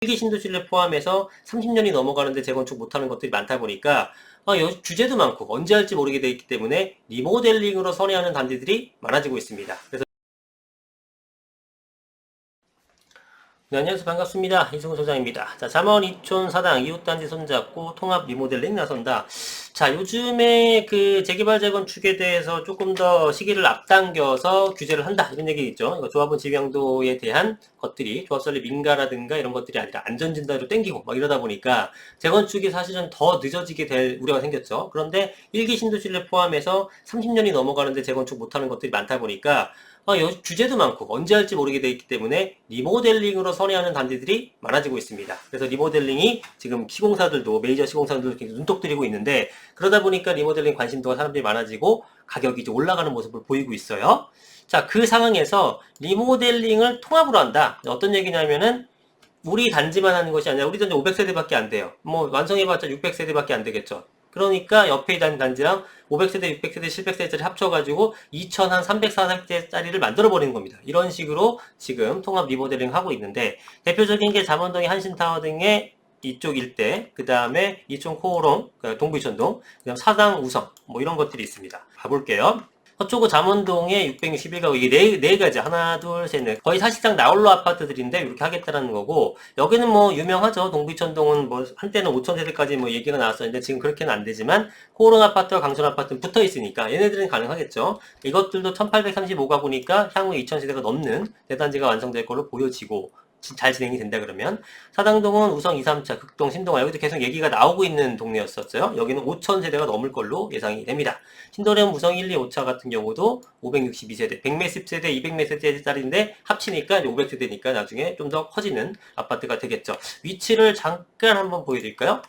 1기 신도시를 포함해서 30년이 넘어가는데 재건축 못하는 것들이 많다 보니까 주제도 많고 언제 할지 모르게 되어 있기 때문에 리모델링으로 선회하는 단지들이 많아지고 있습니다. 그래서 네, 안녕하세요. 반갑습니다. 이승우 소장입니다. 자, 잠원 이촌 사당 이웃단지 손잡고 통합 리모델링 나선다. 자, 요즘에 그 재개발 재건축에 대해서 조금 더 시기를 앞당겨서 규제를 한다. 이런 얘기 있죠. 이거 조합원 지명도에 대한 것들이 조합설립 민가라든가 이런 것들이 아니라 안전진단으로 땡기고 막 이러다 보니까 재건축이 사실은 더 늦어지게 될 우려가 생겼죠. 그런데 1기 신도시를 포함해서 30년이 넘어가는데 재건축 못하는 것들이 많다 보니까 주제도 많고 언제 할지 모르게 되어 있기 때문에 리모델링으로 선회하는 단지들이 많아지고 있습니다. 그래서 리모델링이 지금 시공사들도 메이저 시공사들도 굉장히 눈독 들이고 있는데 그러다 보니까 리모델링 관심도가 사람들이 많아지고 가격이 이제 올라가는 모습을 보이고 있어요. 자, 그 상황에서 리모델링을 통합으로 한다. 어떤 얘기냐면은 우리 단지만 하는 것이 아니라 우리 단지 500세대밖에 안 돼요. 뭐 완성해봤자 600세대밖에 안 되겠죠. 그러니까 옆에 있는 단지랑 500세대, 600세대, 700세대짜리 합쳐가지고 2340세대짜리를 만들어버리는 겁니다. 이런 식으로 지금 통합 리모델링 하고 있는데 대표적인 게 잠원동의 한신타워 등의 이쪽 일대, 그 다음에 이촌 코오롱, 동부이촌동, 그 다음 사당 우성, 뭐 이런 것들이 있습니다. 가볼게요. 서초구 잠원동에 661가구, 이게 네 가지. 하나, 둘, 셋, 넷. 거의 사실상 나홀로 아파트들인데, 이렇게 하겠다라는 거고, 여기는 뭐, 유명하죠. 동부이촌동은 뭐, 한때는 5,000세대까지 뭐, 얘기가 나왔었는데, 지금 그렇게는 안 되지만, 코오롱 아파트와 강촌 아파트는 붙어 있으니까, 얘네들은 가능하겠죠. 이것들도 1835가구니까, 향후에 2,000세대가 넘는 대단지가 완성될 걸로 보여지고, 잘 진행이 된다 그러면 사당동은 우성 2, 3차, 극동, 신동아 여기도 계속 얘기가 나오고 있는 동네였었어요. 여기는 5,000세대가 넘을 걸로 예상이 됩니다. 신도림 우성 1, 2, 5차 같은 경우도 562세대, 100몇십 세대, 200몇십 세대짜리인데 합치니까 500세대니까 나중에 좀 더 커지는 아파트가 되겠죠. 위치를 잠깐 한번 보여드릴까요?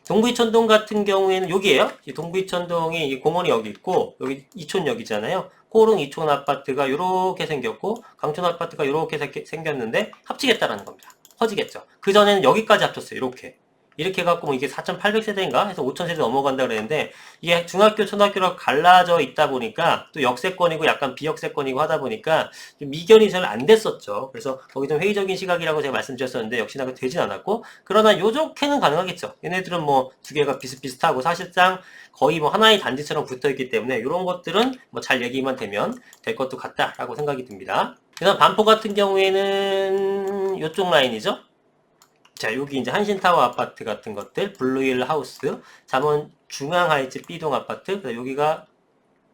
동부이촌동 같은 경우에는 여기에요. 동부이촌동이 공원이 여기 있고 여기 이촌역이잖아요. 코오롱 이촌 아파트가 이렇게 생겼고 강촌 아파트가 이렇게 생겼는데 합치겠다라는 겁니다. 커지겠죠. 그전에는 여기까지 합쳤어요. 이렇게 해갖고 뭐 이게 4,800세대인가 해서 5,000세대 넘어간다 그랬는데 이게 중학교, 초등학교로 갈라져 있다 보니까 또 역세권이고 약간 비역세권이고 하다 보니까 좀 미견이 잘 안 됐었죠. 그래서 거기 좀 회의적인 시각이라고 제가 말씀드렸었는데 역시나 되진 않았고 그러나 요렇게는 가능하겠죠. 얘네들은 뭐 두 개가 비슷비슷하고 사실상 거의 뭐 하나의 단지처럼 붙어 있기 때문에 이런 것들은 뭐 잘 얘기만 되면 될 것도 같다라고 생각이 듭니다. 그다음 반포 같은 경우에는 이쪽 라인이죠. 자, 여기 이제 한신타워 아파트 같은 것들, 블루힐 하우스, 잠원 중앙하이츠 B동 아파트, 여기가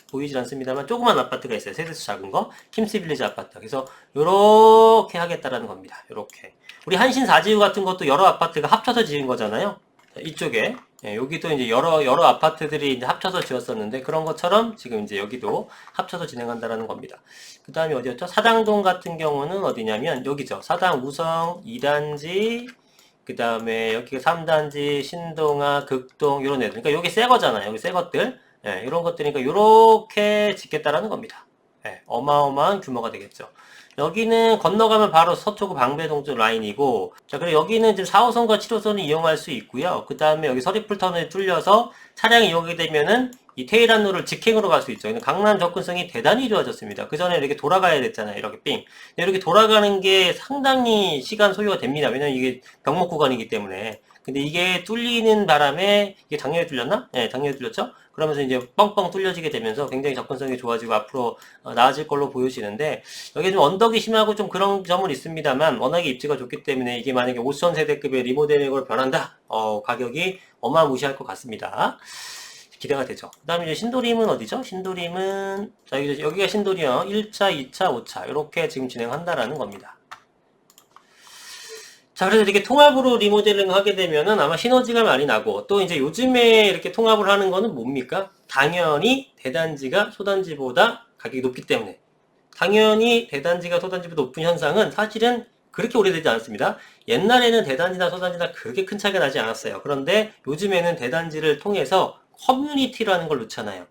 보이질 않습니다만 조그만 아파트가 있어요. 세대수 작은 거, 킴스빌리지 아파트. 그래서 요렇게 하겠다라는 겁니다. 요렇게. 우리 한신 사지구 같은 것도 여러 아파트가 합쳐서 지은 거잖아요. 자, 이쪽에 여기도 이제 여러 아파트들이 이제 합쳐서 지었었는데 그런 것처럼 지금 이제 여기도 합쳐서 진행한다라는 겁니다. 그 다음에 어디였죠? 사당동 같은 경우는 어디냐면 여기죠. 사당 우성 2단지 그 다음에 여기가 3단지, 신동아, 극동, 이런 애들. 그러니까 여기 새 거잖아요. 여기 새 것들. 예, 이런 것들이니까 요렇게 짓겠다라는 겁니다. 예, 어마어마한 규모가 되겠죠. 여기는 건너가면 바로 서초구 방배동 쪽 라인이고, 자, 그리고 여기는 지금 4호선과 7호선을 이용할 수 있고요. 그 다음에 여기 서리풀터널을 뚫려서 차량이 이용하게 되면은 이 테일한로를 직행으로 갈 수 있죠. 강남 접근성이 대단히 좋아졌습니다. 그 전에 이렇게 돌아가야 됐잖아요. 이렇게 삥. 이렇게 돌아가는 게 상당히 시간 소요가 됩니다. 왜냐면 이게 병목 구간이기 때문에. 근데 이게 뚫리는 바람에 이게 작년에 뚫렸나? 네, 작년에 뚫렸죠? 그러면서 이제 뻥뻥 뚫려지게 되면서 굉장히 접근성이 좋아지고 앞으로 나아질 걸로 보여지는데 여기 좀 언덕이 심하고 좀 그런 점은 있습니다만 워낙에 입지가 좋기 때문에 이게 만약에 5,000세대급의 리모델링으로 변한다? 가격이 어마무시할 것 같습니다. 기대가 되죠. 그 다음에 이제 신도림은 어디죠? 신도림은, 자, 여기가 신도리요. 1차, 2차, 5차. 이렇게 지금 진행한다라는 겁니다. 자, 그래서 이렇게 통합으로 리모델링 하게 되면은 아마 시너지가 많이 나고, 또 이제 요즘에 이렇게 통합을 하는 거는 뭡니까? 당연히 대단지가 소단지보다 가격이 높기 때문에. 당연히 대단지가 소단지보다 높은 현상은 사실은 그렇게 오래되지 않았습니다. 옛날에는 대단지나 소단지나 그렇게 큰 차이가 나지 않았어요. 그런데 요즘에는 대단지를 통해서 커뮤니티라는 걸 넣잖아요.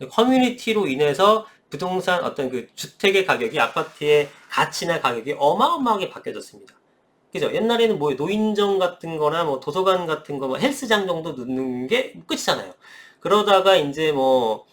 커뮤니티로 인해서 부동산 어떤 그 주택의 가격이 아파트의 가치나 가격이 어마어마하게 바뀌어졌습니다. 그죠? 옛날에는 뭐 노인정 같은 거나 뭐 도서관 같은 거, 뭐 헬스장 정도 넣는 게 끝이잖아요. 그러다가 이제 뭐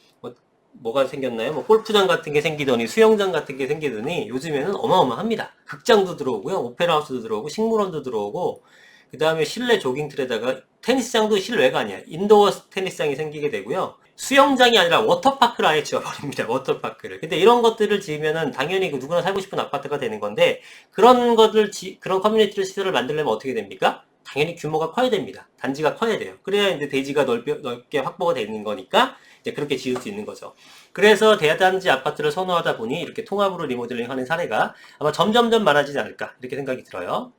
뭐가 생겼나요? 뭐 골프장 같은 게 생기더니 수영장 같은 게 생기더니 요즘에는 어마어마합니다. 극장도 들어오고요. 오페라 하우스도 들어오고 식물원도 들어오고 그 다음에 실내 조깅 트레다가 테니스장도 실외가 아니야. 인도어 테니스장이 생기게 되고요. 수영장이 아니라 워터파크를 아예 지어버립니다. 워터파크를. 근데 이런 것들을 지으면은 당연히 그 누구나 살고 싶은 아파트가 되는 건데 그런 커뮤니티를 시설을 만들려면 어떻게 됩니까? 당연히 규모가 커야 됩니다. 단지가 커야 돼요. 그래야 이제 대지가 넓게 확보가 되는 거니까 이제 그렇게 지을 수 있는 거죠. 그래서 대단지 아파트를 선호하다 보니 이렇게 통합으로 리모델링 하는 사례가 아마 점점점 많아지지 않을까 이렇게 생각이 들어요.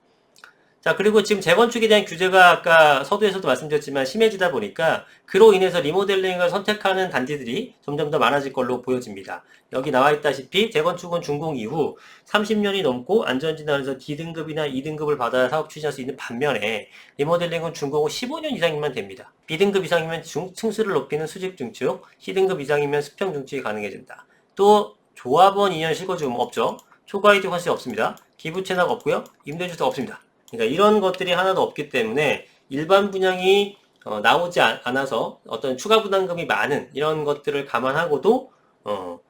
자, 그리고 지금 재건축에 대한 규제가 아까 서두에서도 말씀드렸지만 심해지다 보니까 그로 인해서 리모델링을 선택하는 단지들이 점점 더 많아질 걸로 보여집니다. 여기 나와 있다시피 재건축은 준공 이후 30년이 넘고 안전진단에서 D등급이나 E등급을 받아야 사업 추진할 수 있는 반면에 리모델링은 준공 후 15년 이상이면 됩니다. B등급 이상이면 층수를 높이는 수직 증축, C등급 이상이면 수평 증축이 가능해진다. 또 조합원 2년 실거주금 없죠. 초과이득 환수 없습니다. 기부 채납 없고요. 임대주택 없습니다. 그러니까 이런 것들이 하나도 없기 때문에 일반 분양이 나오지 않아서 어떤 추가 부담금이 많은 이런 것들을 감안하고도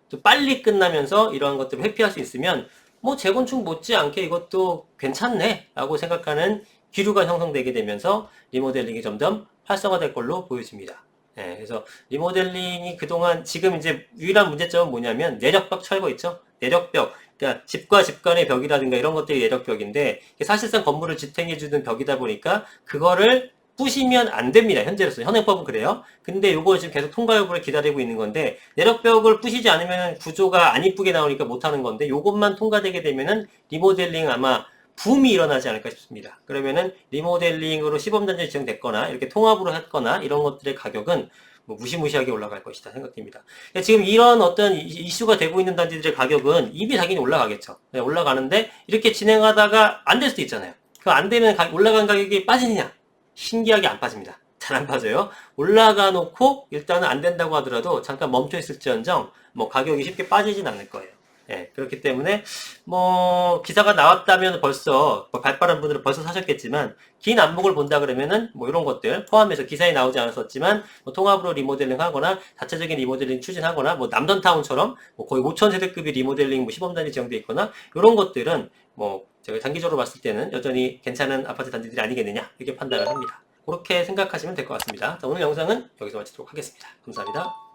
또 빨리 끝나면서 이런 것들을 회피할 수 있으면 뭐 재건축 못지않게 이것도 괜찮네 라고 생각하는 기류가 형성되게 되면서 리모델링이 점점 활성화될 걸로 보여집니다. 예, 그래서 리모델링이 그동안 지금 이제 유일한 문제점은 뭐냐면 내력벽 철거 있죠? 내력벽. 그러니까 집과 집 간의 벽이라든가 이런 것들이 내력벽인데 사실상 건물을 지탱해주는 벽이다 보니까 그거를 부시면 안 됩니다. 현재로서 현행법은 그래요. 근데 요거 지금 계속 통과 여부를 기다리고 있는 건데 내력벽을 부시지 않으면 구조가 안 이쁘게 나오니까 못하는 건데 요것만 통과되게 되면은 리모델링 아마 붐이 일어나지 않을까 싶습니다. 그러면은 리모델링으로 시범단지 지정됐거나 이렇게 통합으로 했거나 이런 것들의 가격은 뭐 무시무시하게 올라갈 것이다 생각됩니다. 지금 이런 어떤 이슈가 되고 있는 단지들의 가격은 이미 당연히 올라가겠죠. 네, 올라가는데 이렇게 진행하다가 안 될 수도 있잖아요. 그 안 되면 올라간 가격이 빠지느냐? 신기하게 안 빠집니다. 잘 안 빠져요. 올라가 놓고 일단은 안 된다고 하더라도 잠깐 멈춰 있을지언정 뭐 가격이 쉽게 빠지진 않을 거예요. 예, 그렇기 때문에 뭐 기사가 나왔다면 벌써 발빠른 분들은 벌써 사셨겠지만 긴 안목을 본다 그러면은 뭐 이런 것들 포함해서 기사에 나오지 않았었지만 뭐 통합으로 리모델링 하거나 자체적인 리모델링 추진하거나 뭐 남던타운처럼 뭐 거의 5천 세대급의 리모델링 뭐 시범단지 지정돼 있거나 이런 것들은 뭐 제가 단기적으로 봤을 때는 여전히 괜찮은 아파트 단지들이 아니겠느냐 이렇게 판단을 합니다. 그렇게 생각하시면 될 것 같습니다. 자, 오늘 영상은 여기서 마치도록 하겠습니다. 감사합니다.